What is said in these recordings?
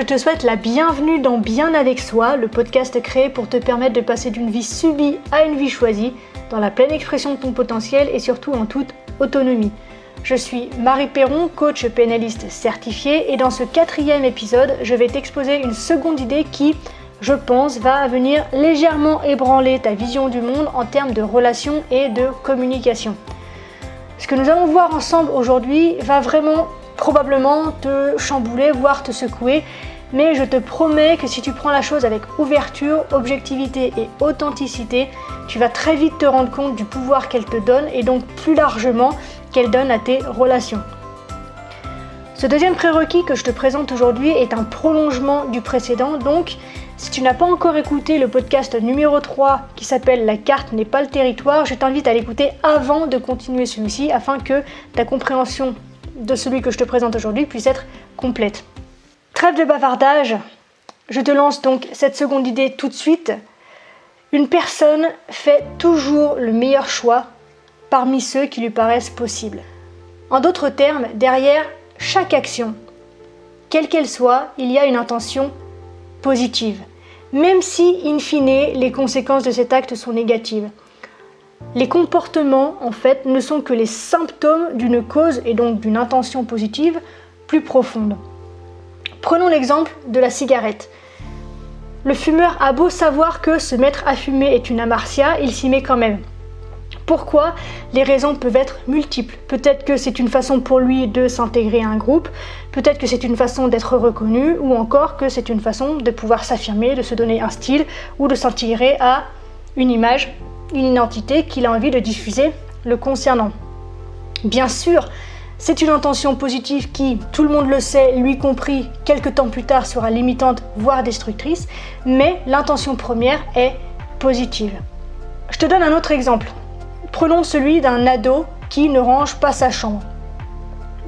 te souhaite la bienvenue dans Bien avec soi, le podcast créé pour te permettre de passer d'une vie subie à une vie choisie, dans la pleine expression de ton potentiel et surtout en toute autonomie. Je suis Marie Perron, coach pénaliste certifiée, et dans ce 4e épisode, je vais t'exposer une seconde idée qui, je pense, va venir légèrement ébranler ta vision du monde en termes de relations et de communication. Ce que nous allons voir ensemble aujourd'hui va vraiment probablement te chambouler, voire te secouer, mais je te promets que si tu prends la chose avec ouverture, objectivité et authenticité, tu vas très vite te rendre compte du pouvoir qu'elle te donne et donc plus largement qu'elle donne à tes relations. Ce deuxième prérequis que je te présente aujourd'hui est un prolongement du précédent, donc si tu n'as pas encore écouté le podcast numéro 3 qui s'appelle « La carte n'est pas le territoire », je t'invite à l'écouter avant de continuer celui-ci afin que ta compréhension de celui que je te présente aujourd'hui puisse être complète. Trêve de bavardage, je te lance donc cette seconde idée tout de suite. Une personne fait toujours le meilleur choix parmi ceux qui lui paraissent possibles. En d'autres termes, derrière chaque action, quelle qu'elle soit, il y a une intention positive, même si, in fine, les conséquences de cet acte sont négatives. Les comportements, en fait, ne sont que les symptômes d'une cause et donc d'une intention positive plus profonde. Prenons l'exemple de la cigarette. Le fumeur a beau savoir que se mettre à fumer est une amartia, il s'y met quand même. Pourquoi ? Les raisons peuvent être multiples. Peut-être que c'est une façon pour lui de s'intégrer à un groupe, peut-être que c'est une façon d'être reconnu, ou encore que c'est une façon de pouvoir s'affirmer, de se donner un style, ou de s'intégrer à une image, une identité qu'il a envie de diffuser le concernant. Bien sûr, c'est une intention positive qui, tout le monde le sait, lui compris, quelques temps plus tard sera limitante, voire destructrice, mais l'intention première est positive. Je te donne un autre exemple. Prenons celui d'un ado qui ne range pas sa chambre.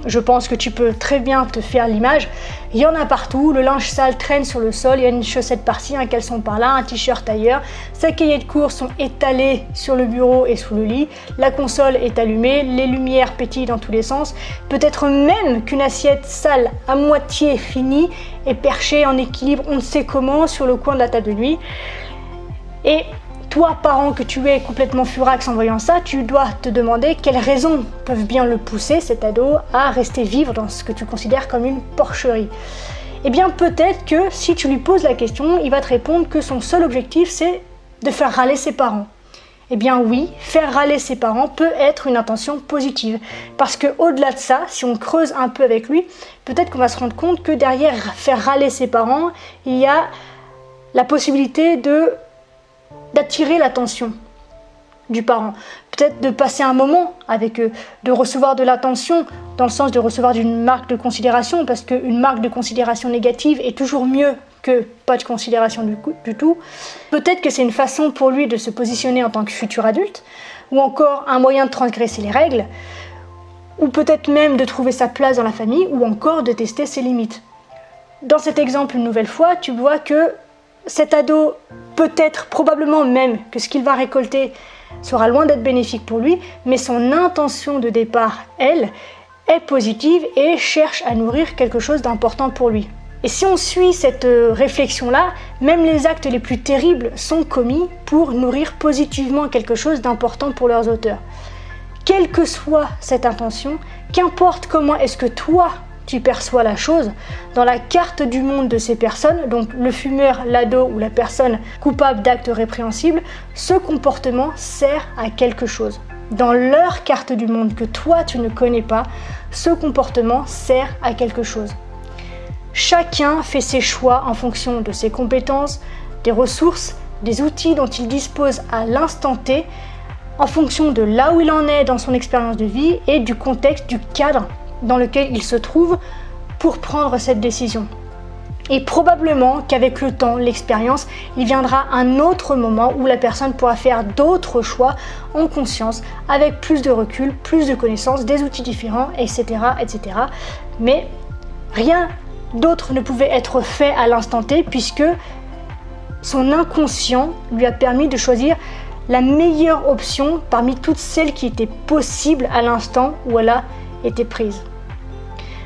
Je pense que tu peux très bien te faire l'image. Il y en a partout, le linge sale traîne sur le sol, il y a une chaussette par-ci, un caleçon par-là, un t-shirt ailleurs, ses cahiers de cours sont étalés sur le bureau et sous le lit, la console est allumée, les lumières pétillent dans tous les sens, peut-être même qu'une assiette sale à moitié finie est perchée en équilibre on ne sait comment sur le coin de la table de nuit. Et toi, parent que tu es complètement furax en voyant ça, tu dois te demander quelles raisons peuvent bien le pousser, cet ado, à rester vivre dans ce que tu considères comme une porcherie. Eh bien, peut-être que si tu lui poses la question, il va te répondre que son seul objectif, c'est de faire râler ses parents. Eh bien oui, faire râler ses parents peut être une intention positive. Parce que au-delà de ça, si on creuse un peu avec lui, peut-être qu'on va se rendre compte que derrière faire râler ses parents, il y a la possibilité d'attirer l'attention du parent. Peut-être de passer un moment avec eux, de recevoir de l'attention dans le sens de recevoir une marque de considération, parce qu'une marque de considération négative est toujours mieux que pas de considération du tout. Peut-être que c'est une façon pour lui de se positionner en tant que futur adulte, ou encore un moyen de transgresser les règles, ou peut-être même de trouver sa place dans la famille, ou encore de tester ses limites. Dans cet exemple, une nouvelle fois, tu vois que cet ado, peut-être, probablement même, que ce qu'il va récolter sera loin d'être bénéfique pour lui, mais son intention de départ, elle, est positive et cherche à nourrir quelque chose d'important pour lui. Et si on suit cette réflexion-là, même les actes les plus terribles sont commis pour nourrir positivement quelque chose d'important pour leurs auteurs. Quelle que soit cette intention, qu'importe comment est-ce que toi, tu perçois la chose, dans la carte du monde de ces personnes, donc le fumeur, l'ado ou la personne coupable d'actes répréhensibles, ce comportement sert à quelque chose. Dans leur carte du monde que toi tu ne connais pas, ce comportement sert à quelque chose. Chacun fait ses choix en fonction de ses compétences, des ressources, des outils dont il dispose à l'instant T, en fonction de là où il en est dans son expérience de vie et du contexte, du cadre dans lequel il se trouve pour prendre cette décision. Et probablement qu'avec le temps, l'expérience, il viendra un autre moment où la personne pourra faire d'autres choix en conscience, avec plus de recul, plus de connaissances, des outils différents, etc., etc. Mais rien d'autre ne pouvait être fait à l'instant T puisque son inconscient lui a permis de choisir la meilleure option parmi toutes celles qui étaient possibles à l'instant où elle a été prise.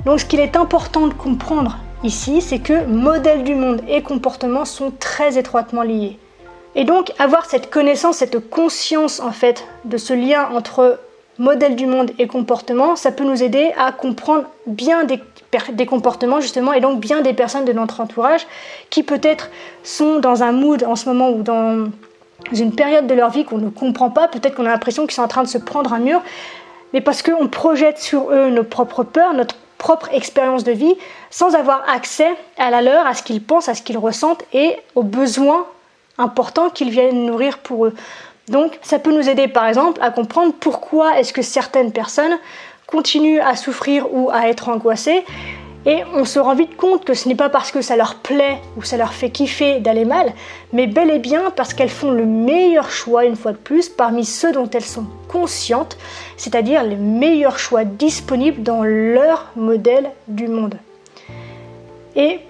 Donc ce qu'il est important de comprendre ici, c'est que modèle du monde et comportement sont très étroitement liés. Et donc, avoir cette connaissance, cette conscience en fait de ce lien entre modèle du monde et comportement, ça peut nous aider à comprendre bien des comportements justement et donc bien des personnes de notre entourage qui peut-être sont dans un mood en ce moment ou dans une période de leur vie qu'on ne comprend pas, peut-être qu'on a l'impression qu'ils sont en train de se prendre un mur, mais parce qu'on projette sur eux nos propres peurs, notre propre expérience de vie, sans avoir accès à la leur, à ce qu'ils pensent, à ce qu'ils ressentent et aux besoins importants qu'ils viennent nourrir pour eux. Donc ça peut nous aider par exemple à comprendre pourquoi est-ce que certaines personnes continuent à souffrir ou à être angoissées, et on se rend vite compte que ce n'est pas parce que ça leur plaît ou ça leur fait kiffer d'aller mal, mais bel et bien parce qu'elles font le meilleur choix, une fois de plus, parmi ceux dont elles sont conscientes, c'est-à-dire les meilleurs choix disponibles dans leur modèle du monde. Et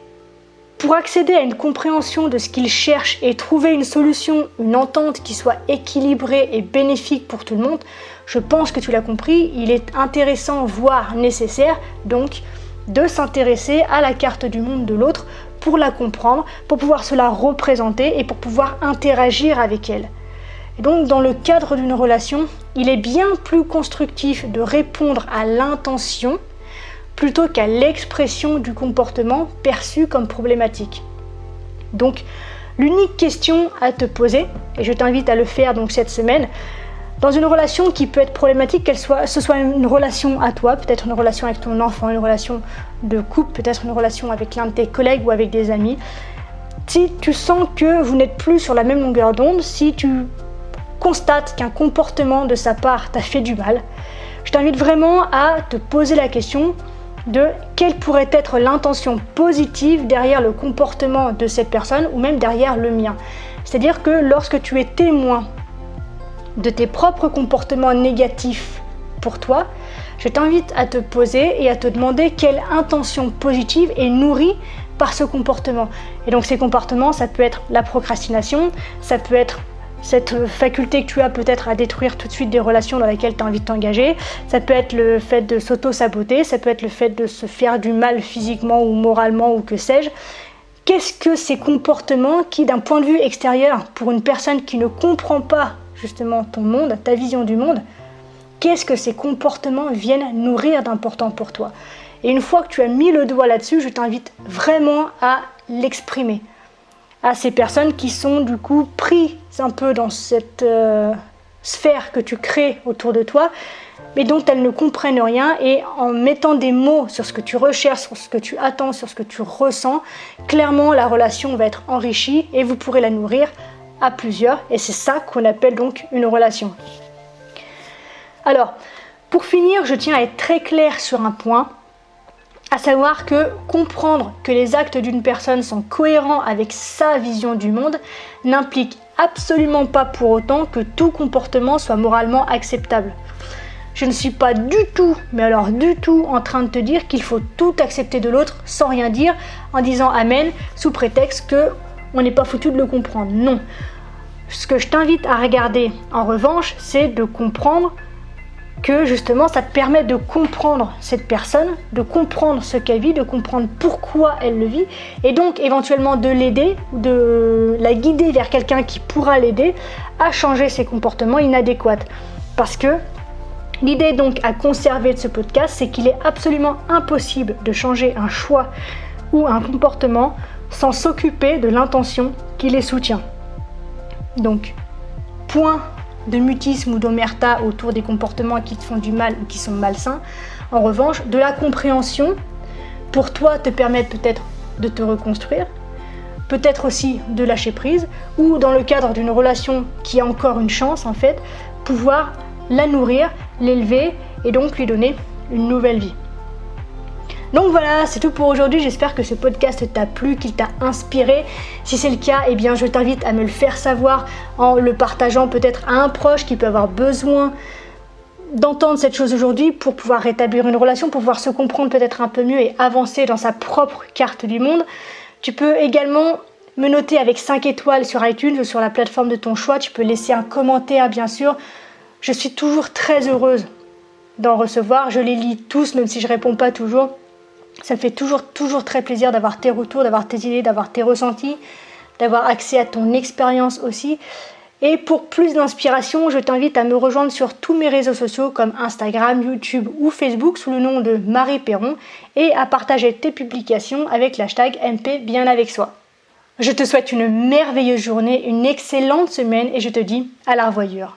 pour accéder à une compréhension de ce qu'ils cherchent et trouver une solution, une entente qui soit équilibrée et bénéfique pour tout le monde, je pense que tu l'as compris, il est intéressant, voire nécessaire, donc, de s'intéresser à la carte du monde de l'autre pour la comprendre, pour pouvoir se la représenter et pour pouvoir interagir avec elle. Et donc, dans le cadre d'une relation, il est bien plus constructif de répondre à l'intention plutôt qu'à l'expression du comportement perçu comme problématique. Donc, l'unique question à te poser, et je t'invite à le faire donc cette semaine, dans une relation qui peut être problématique, ce soit une relation à toi, peut-être une relation avec ton enfant, une relation de couple, peut-être une relation avec l'un de tes collègues ou avec des amis, si tu sens que vous n'êtes plus sur la même longueur d'onde, si tu constates qu'un comportement de sa part t'a fait du mal, je t'invite vraiment à te poser la question de quelle pourrait être l'intention positive derrière le comportement de cette personne ou même derrière le mien. C'est-à-dire que lorsque tu es témoin de tes propres comportements négatifs pour toi, je t'invite à te poser et à te demander quelle intention positive est nourrie par ce comportement. Et donc ces comportements, ça peut être la procrastination, ça peut être cette faculté que tu as peut-être à détruire tout de suite des relations dans lesquelles tu as envie de t'engager, ça peut être le fait de s'auto-saboter, ça peut être le fait de se faire du mal physiquement ou moralement ou que sais-je. Qu'est-ce que ces comportements qui, d'un point de vue extérieur, pour une personne qui ne comprend pas justement ton monde, ta vision du monde, qu'est-ce que ces comportements viennent nourrir d'important pour toi? Et une fois que tu as mis le doigt là-dessus, je t'invite vraiment à l'exprimer à ces personnes qui sont du coup prises un peu dans cette sphère que tu crées autour de toi, mais dont elles ne comprennent rien, et en mettant des mots sur ce que tu recherches, sur ce que tu attends, sur ce que tu ressens, clairement la relation va être enrichie et vous pourrez la nourrir à plusieurs, et c'est ça qu'on appelle donc une relation. Alors, pour finir, je tiens à être très clair sur un point, à savoir que comprendre que les actes d'une personne sont cohérents avec sa vision du monde n'implique absolument pas pour autant que tout comportement soit moralement acceptable. Je ne suis pas du tout, mais alors du tout, en train de te dire qu'il faut tout accepter de l'autre sans rien dire, en disant amen, sous prétexte qu'on n'est pas foutu de le comprendre. Non. Ce que je t'invite à regarder, en revanche, c'est de comprendre que justement ça te permet de comprendre cette personne, de comprendre ce qu'elle vit, de comprendre pourquoi elle le vit, et donc éventuellement de l'aider, de la guider vers quelqu'un qui pourra l'aider à changer ses comportements inadéquats. Parce que l'idée donc à conserver de ce podcast, c'est qu'il est absolument impossible de changer un choix ou un comportement sans s'occuper de l'intention qui les soutient. Donc, point de mutisme ou d'omerta autour des comportements qui te font du mal ou qui sont malsains. En revanche, de la compréhension pour toi te permettre peut-être de te reconstruire, peut-être aussi de lâcher prise, ou dans le cadre d'une relation qui a encore une chance en fait, pouvoir la nourrir, l'élever et donc lui donner une nouvelle vie. Donc voilà, c'est tout pour aujourd'hui. J'espère que ce podcast t'a plu, qu'il t'a inspiré. Si c'est le cas, eh bien je t'invite à me le faire savoir en le partageant peut-être à un proche qui peut avoir besoin d'entendre cette chose aujourd'hui pour pouvoir rétablir une relation, pour pouvoir se comprendre peut-être un peu mieux et avancer dans sa propre carte du monde. Tu peux également me noter avec 5 étoiles sur iTunes ou sur la plateforme de ton choix. Tu peux laisser un commentaire, bien sûr. Je suis toujours très heureuse d'en recevoir. Je les lis tous, même si je ne réponds pas toujours. Ça me fait toujours très plaisir d'avoir tes retours, d'avoir tes idées, d'avoir tes ressentis, d'avoir accès à ton expérience aussi. Et pour plus d'inspiration, je t'invite à me rejoindre sur tous mes réseaux sociaux comme Instagram, YouTube ou Facebook sous le nom de Marie Perron et à partager tes publications avec l'hashtag MP Bien Avec Soi. Je te souhaite une merveilleuse journée, une excellente semaine et je te dis à la revoyure.